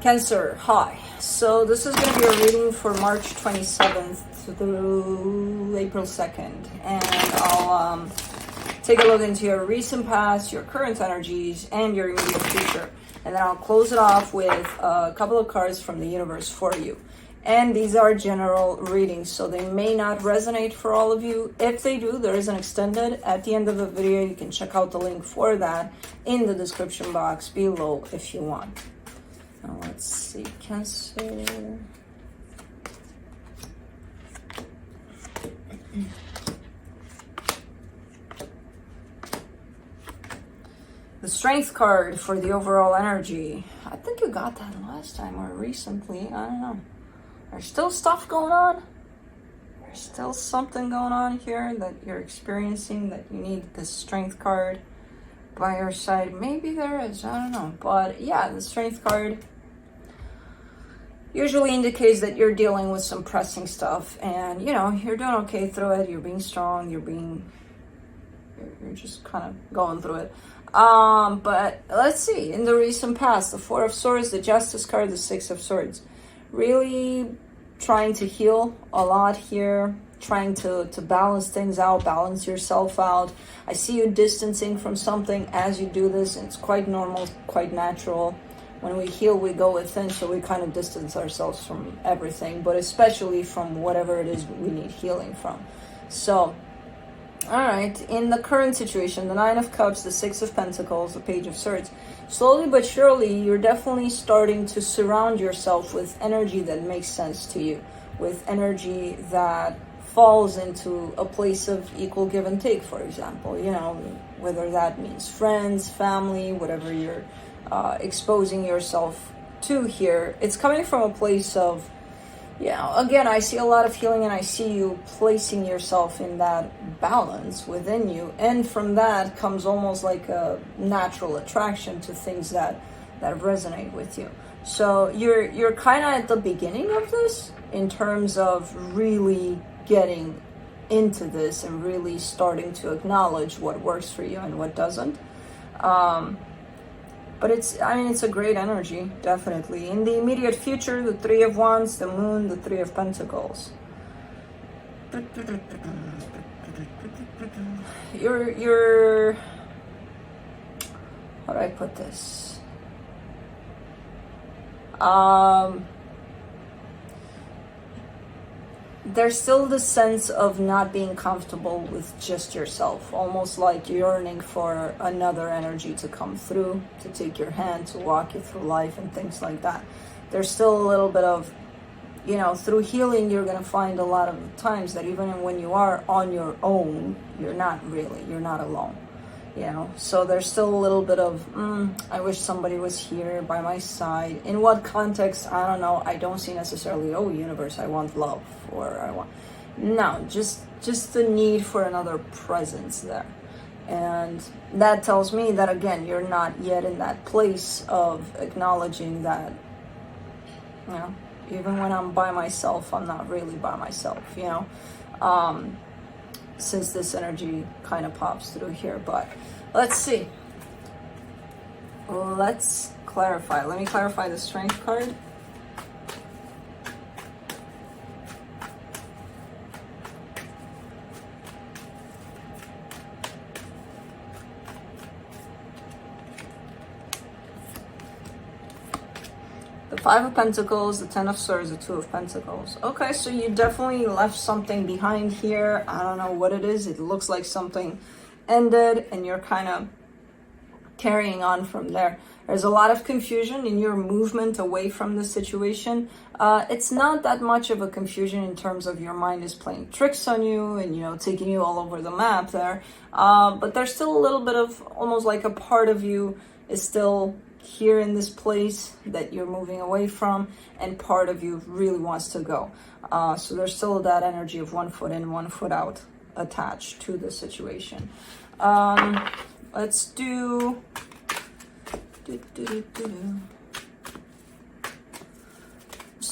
Cancer, hi. So this is going to be a reading for March 27th through April 2nd. And I'll take a look into your recent past, your current energies, and your immediate future. And then I'll close it off with a couple of cards from the universe for you. And these are general readings, so they may not resonate for all of you. If they do, there is an extended at the end of the video. You can check out the link for that in the description box below if you want. Now let's see, Cancer. The Strength card for the overall energy. I think you got that last time or recently. I don't know. There's still stuff going on. There's still something going on here that you're experiencing that you need the Strength card by your side. Maybe there is, I don't know. But yeah, the Strength card usually indicates that you're dealing with some pressing stuff and you're doing okay through it. You're being strong, you're just kind of going through it. But let's see, in the recent past, the Four of Swords, the Justice card, the Six of Swords, really trying to heal a lot here, trying to balance things out, balance yourself out. I see you distancing from something as you do this, and it's quite normal, quite natural. When we heal, we go within, so we kind of distance ourselves from everything, but especially from whatever it is we need healing from. So, all right, in the current situation, the Nine of Cups, the Six of Pentacles, the Page of Swords, slowly but surely, you're definitely starting to surround yourself with energy that makes sense to you, with energy that falls into a place of equal give and take, for example, whether that means friends, family, whatever you're exposing yourself to here. It's coming from a place of, again, I see a lot of healing, and I see you placing yourself in that balance within you. And from that comes almost like a natural attraction to things that resonate with you. So you're kind of at the beginning of this in terms of really getting into this and really starting to acknowledge what works for you and what doesn't. But it's a great energy, definitely. In the immediate future, the Three of Wands, the Moon, the Three of Pentacles. You're how do I put this? There's still the sense of not being comfortable with just yourself, almost like yearning for another energy to come through, to take your hand, to walk you through life and things like that. There's still a little bit of, through healing, you're going to find a lot of times that even when you are on your own, you're not alone. So there's still a little bit of, I wish somebody was here by my side. In what context, I don't know. I don't see necessarily, oh, universe, I want love, or no, just the need for another presence there. And that tells me that, again, you're not yet in that place of acknowledging that, even when I'm by myself, I'm not really by myself, since this energy kind of pops through here. But let's see. Let's clarify. Let me clarify the Strength card. The Five of Pentacles, the Ten of Swords, the Two of Pentacles. Okay, so you definitely left something behind here. I don't know what it is. It looks like something ended, and you're kind of carrying on from there. There's a lot of confusion in your movement away from the situation. It's not that much of a confusion in terms of your mind is playing tricks on you and, taking you all over the map there. But there's still a little bit of almost like a part of you is still here in this place that you're moving away from, and part of you really wants to go. So there's still that energy of one foot in, one foot out attached to the situation. Let's do let's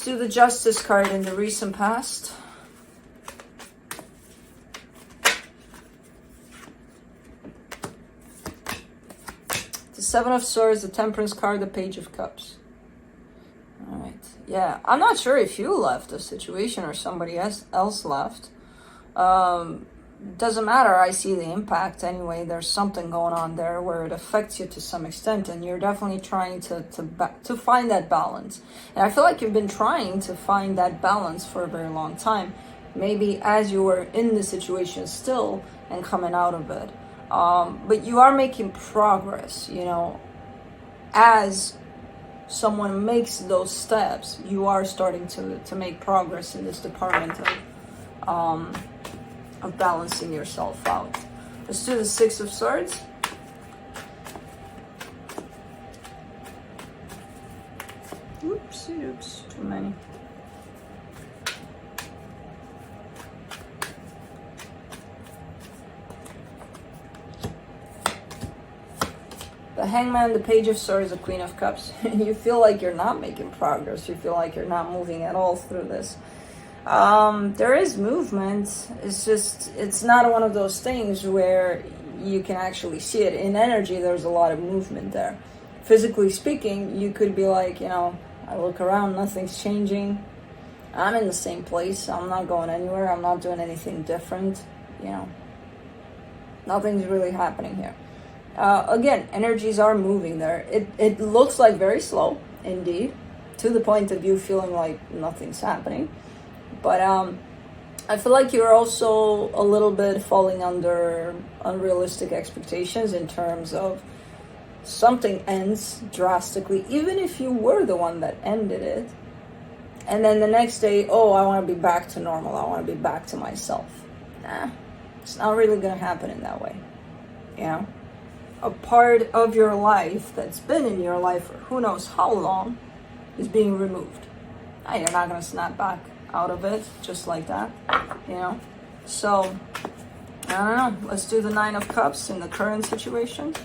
do the Justice card in the recent past. The Seven of Swords, the Temperance card, the Page of Cups. Yeah, I'm not sure if you left the situation or somebody else left. Doesn't matter. I see the impact anyway. There's something going on there where it affects you to some extent, and you're definitely trying to find that balance. And I feel like you've been trying to find that balance for a very long time. Maybe as you were in the situation still and coming out of it, but you are making progress. You know, as someone makes those steps, you are starting to make progress in this department of balancing yourself out. Let's do the Six of Swords. Oops, too many. The Hangman, the Page of Swords, the Queen of Cups. You feel like you're not making progress. You feel like you're not moving at all through this. There is movement. It's just, it's not one of those things where you can actually see it. In energy, there's a lot of movement there. Physically speaking, you could be like, you know, I look around, nothing's changing. I'm in the same place. I'm not going anywhere. I'm not doing anything different. You know, nothing's really happening here. Again, energies are moving there. It looks like very slow, indeed, to the point of you feeling like nothing's happening. But I feel like you're also a little bit falling under unrealistic expectations in terms of something ends drastically, even if you were the one that ended it. And then the next day, oh, I want to be back to normal. I want to be back to myself. Nah, it's not really going to happen in that way. You know? A part of your life that's been in your life for who knows how long is being removed. Now, you're not going to snap back out of it just like that, you know? So, I don't know. Let's do the Nine of Cups in the current situation.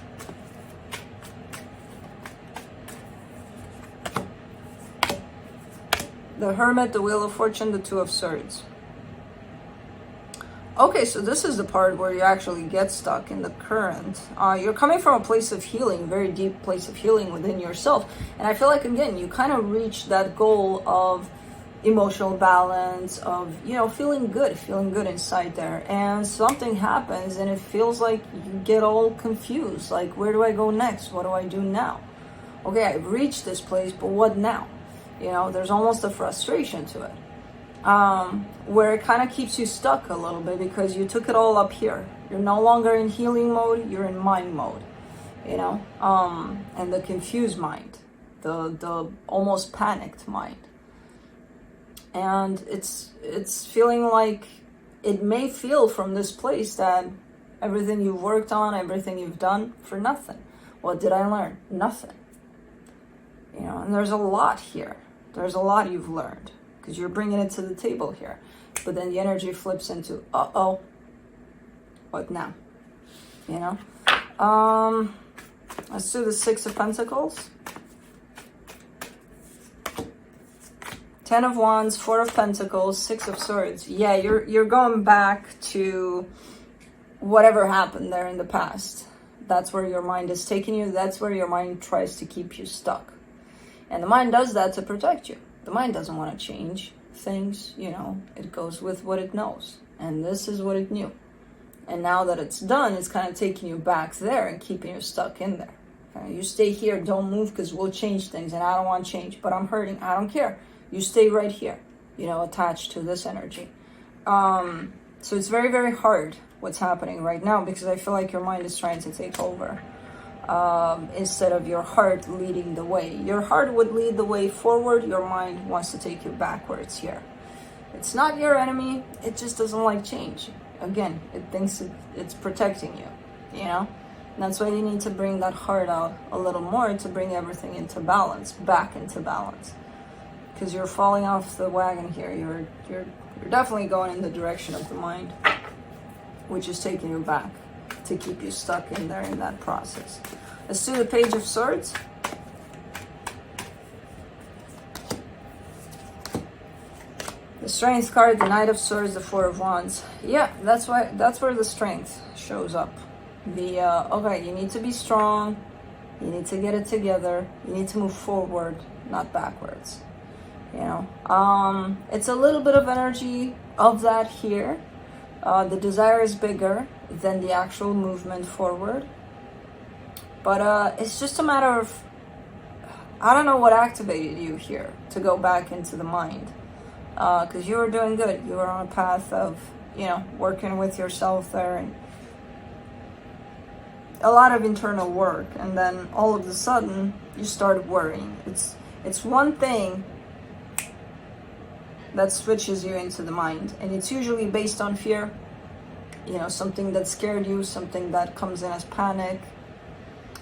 The Hermit, the Wheel of Fortune, the Two of Swords. Okay, so this is the part where you actually get stuck in the current. You're coming from a place of healing, very deep place of healing within yourself. And I feel like, again, you kind of reach that goal of emotional balance, of, you know, feeling good inside there. And something happens and it feels like you get all confused. Like, where do I go next? What do I do now? Okay, I've reached this place, but what now? You know, there's almost a frustration to it. Where it kind of keeps you stuck a little bit because you took it all up here. You're no longer in healing mode, you're in mind mode, you know, and the confused mind, the almost panicked mind. And it's feeling like it may feel from this place that everything you've worked on, everything you've done for nothing. What did I learn? Nothing. You know, and there's a lot here. There's a lot you've learned, because you're bringing it to the table here. But then the energy flips into, uh-oh, what now? You know? Let's do the Six of Pentacles. Ten of Wands, Four of Pentacles, Six of Swords. Yeah, you're going back to whatever happened there in the past. That's where your mind is taking you. That's where your mind tries to keep you stuck. And the mind does that to protect you. The mind doesn't want to change things, you know. It goes with what it knows. And this is what it knew. And now that it's done, it's kind of taking you back there and keeping you stuck in there. Okay? You stay here, don't move, because we'll change things. And I don't want change, but I'm hurting. I don't care. You stay right here, you know, attached to this energy. So it's very, very hard what's happening right now, because I feel like your mind is trying to take over. Instead of your heart leading the way. Your heart would lead the way forward. Your mind wants to take you backwards here. It's not your enemy. It just doesn't like change. Again, it thinks it's protecting you, you know? And that's why you need to bring that heart out a little more to bring everything into balance, back into balance. Because you're falling off the wagon here. You're definitely going in the direction of the mind, which is taking you back to keep you stuck in there in that process. Let's do the Page of Swords. The Strength card, the Knight of Swords, the Four of Wands. Yeah, that's where the strength shows up. Okay, you need to be strong. You need to get it together. You need to move forward, not backwards. you know. It's a little bit of energy of that here. The desire is bigger than the actual movement forward, but it's just a matter of, I don't know what activated you here to go back into the mind, because you were doing good. You were on a path of, you know, working with yourself there, and a lot of internal work, and then all of a sudden you started worrying. It's one thing that switches you into the mind, and it's usually based on fear, you know, something that scared you, something that comes in as panic.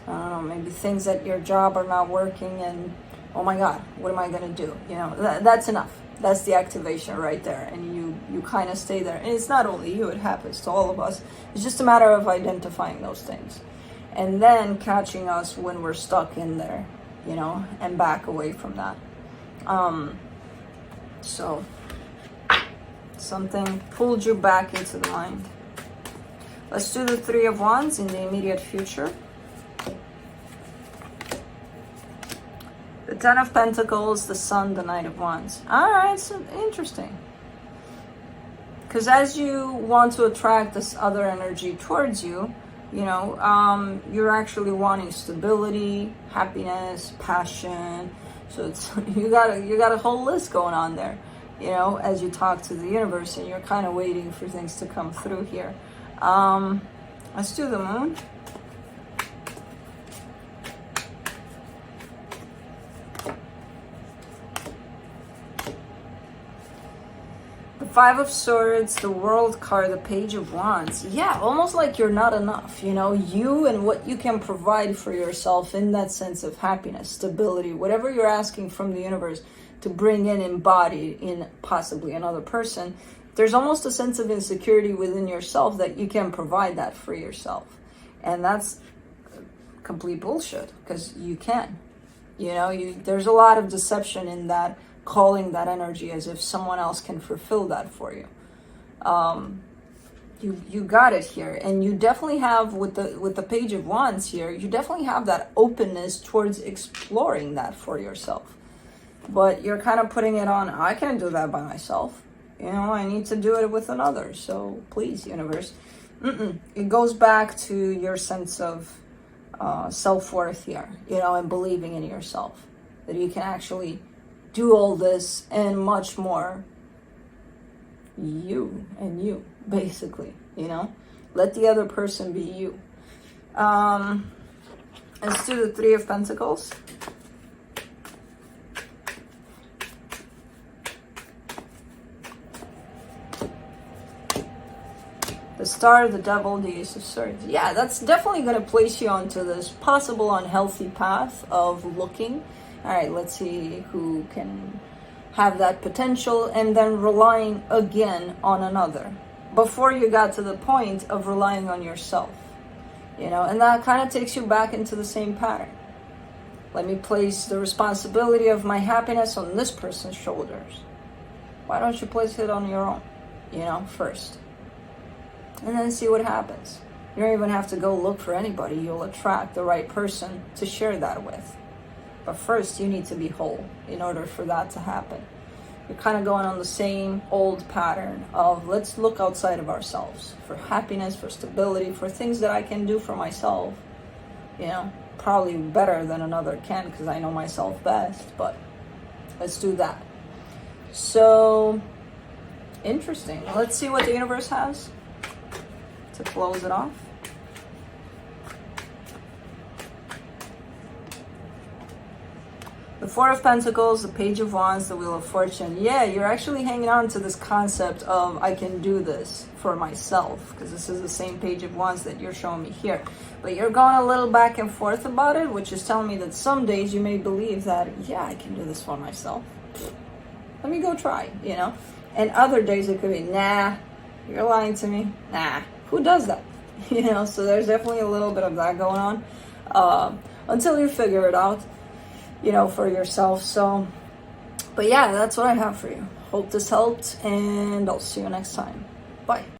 I don't know, maybe things at your job are not working, and oh my god, what am I gonna do? You know, that's enough. That's the activation right there, and you kind of stay there. And it's not only you, it happens to all of us. It's just a matter of identifying those things and then catching us when we're stuck in there, you know, and back away from that. So something pulled you back into the mind. Let's do the Three of Wands in the immediate future. The Ten of Pentacles, the Sun, the Knight of Wands. All right, so interesting. Because as you want to attract this other energy towards you, you know, you're actually wanting stability, happiness, passion. So it's you got a whole list going on there, you know, as you talk to the universe, and you're kind of waiting for things to come through here. Let's do the Moon. Five of Swords, the World card, the Page of Wands. Yeah, almost like you're not enough, you know, you and what you can provide for yourself in that sense of happiness, stability, whatever you're asking from the universe to bring in embodied in possibly another person. There's almost a sense of insecurity within yourself that you can provide that for yourself. And that's complete bullshit, because you can. You know, there's a lot of deception in that, calling that energy as if someone else can fulfill that for you. You got it here, and you definitely have with the Page of Wands here. You definitely have that openness towards exploring that for yourself. But you're kind of putting it on. I can't do that by myself. You know, I need to do it with another. So please, universe. It goes back to your sense of self-worth here. You know, and believing in yourself that you can actually do all this and much more. You and you, basically, you know, let the other person be you. Let's do the Three of Pentacles. The Star, the Devil, the Ace of Swords. Yeah, that's definitely going to place you onto this possible unhealthy path of looking. All right, let's see who can have that potential, and then relying again on another before you got to the point of relying on yourself, you know, and that kind of takes you back into the same pattern. Let me place the responsibility of my happiness on this person's shoulders. Why don't you place it on your own, you know, first, and then see what happens. You don't even have to go look for anybody. You'll attract the right person to share that with. But first, you need to be whole in order for that to happen. You're kind of going on the same old pattern of let's look outside of ourselves for happiness, for stability, for things that I can do for myself. You know, probably better than another can because I know myself best, but let's do that. So, interesting. Let's see what the universe has to close it off. The Four of Pentacles, the Page of Wands, the Wheel of Fortune. Yeah, you're actually hanging on to this concept of I can do this for myself, because this is the same Page of Wands that you're showing me here. But you're going a little back and forth about it, which is telling me that some days you may believe that, yeah, I can do this for myself. Let me go try, you know? And other days it could be, nah, you're lying to me. Nah, who does that? You know, so there's definitely a little bit of that going on until you figure it out, you know, for yourself. So, but yeah, that's what I have for you. Hope this helped, and I'll see you next time. Bye.